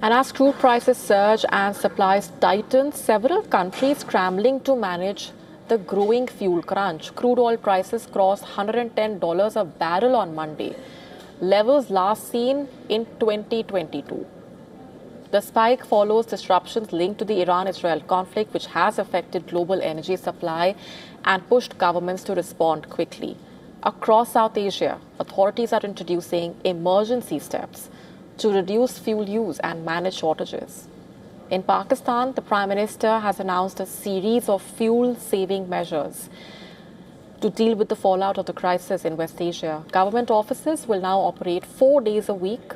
And as crude prices surge and supplies tighten, several countries scrambling to manage the growing fuel crunch. Crude oil prices crossed $110 a barrel on Monday, levels last seen in 2022. The spike follows disruptions linked to the Iran-Israel conflict, which has affected global energy supply and pushed governments to respond quickly. Across South Asia, authorities are introducing emergency steps to reduce fuel use and manage shortages. In Pakistan, the Prime Minister has announced a series of fuel-saving measures to deal with the fallout of the crisis in West Asia. Government offices will now operate 4 days a week,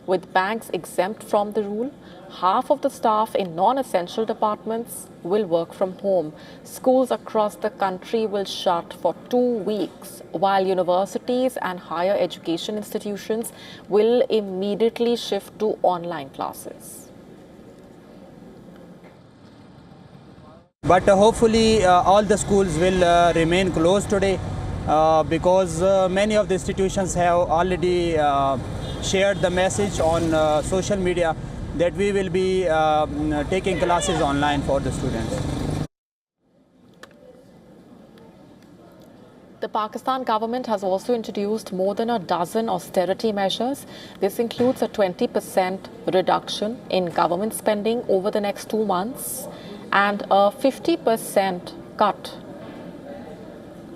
with banks exempt from the rule. Half of the staff in non-essential departments will work from home. Schools across the country will shut for 2 weeks, while universities and higher education institutions will immediately shift to online classes. But hopefully all the schools will remain closed today because many of the institutions have already shared the message on social media that we will be taking classes online for the students. The Pakistan government has also introduced more than a dozen austerity measures. This includes a 20% reduction in government spending over the next 2 months and a 50% cut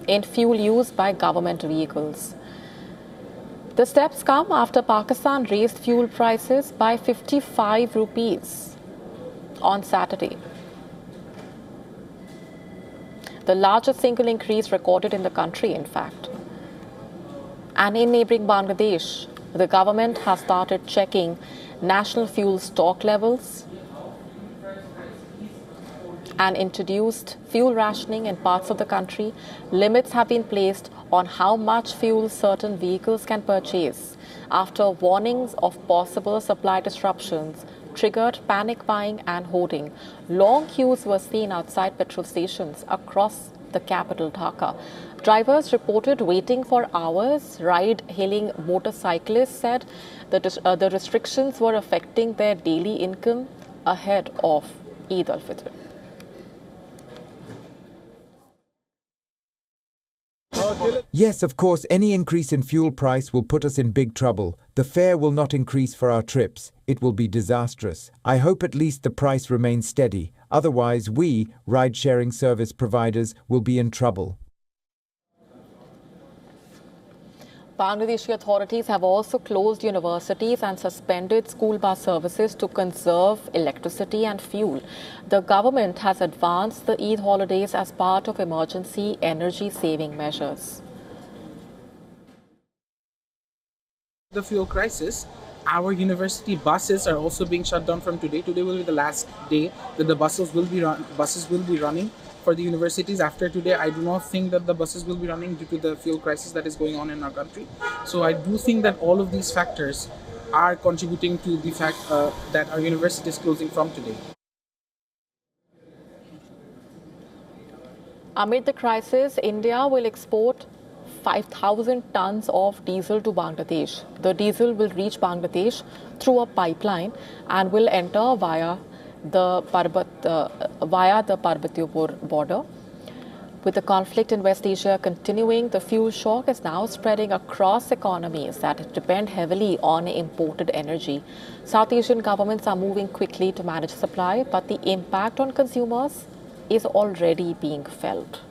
in fuel used by government vehicles. The steps come after Pakistan raised fuel prices by 55 rupees on Saturday, the largest single increase recorded in the country, in fact. And in neighboring Bangladesh, the government has started checking national fuel stock levels and introduced fuel rationing in parts of the country. Limits have been placed on how much fuel certain vehicles can purchase after warnings of possible supply disruptions triggered panic buying and hoarding. Long queues were seen outside petrol stations across the capital, Dhaka. Drivers reported waiting for hours. Ride-hailing motorcyclists said that the restrictions were affecting their daily income ahead of Eid al-Fitr. Yes, of course, any increase in fuel price will put us in big trouble. The fare will not increase for our trips. It will be disastrous. I hope at least the price remains steady. Otherwise, we, ride-sharing service providers, will be in trouble. Bangladeshi authorities have also closed universities and suspended school bus services to conserve electricity and fuel. The government has advanced the Eid holidays as part of emergency energy-saving measures. The fuel crisis, our university buses are also being shut down from today. Today will be the last day that the buses will be running for the universities. After today, I do not think that the buses will be running due to the fuel crisis that is going on in our country. So I do think that all of these factors are contributing to the fact that our university is closing from today. Amid the crisis, India will export 5,000 tons of diesel to Bangladesh. The diesel will reach Bangladesh through a pipeline and will enter via the Parbatipur border. With the conflict in West Asia continuing, the fuel shock is now spreading across economies that depend heavily on imported energy. South Asian governments are moving quickly to manage supply, but the impact on consumers is already being felt.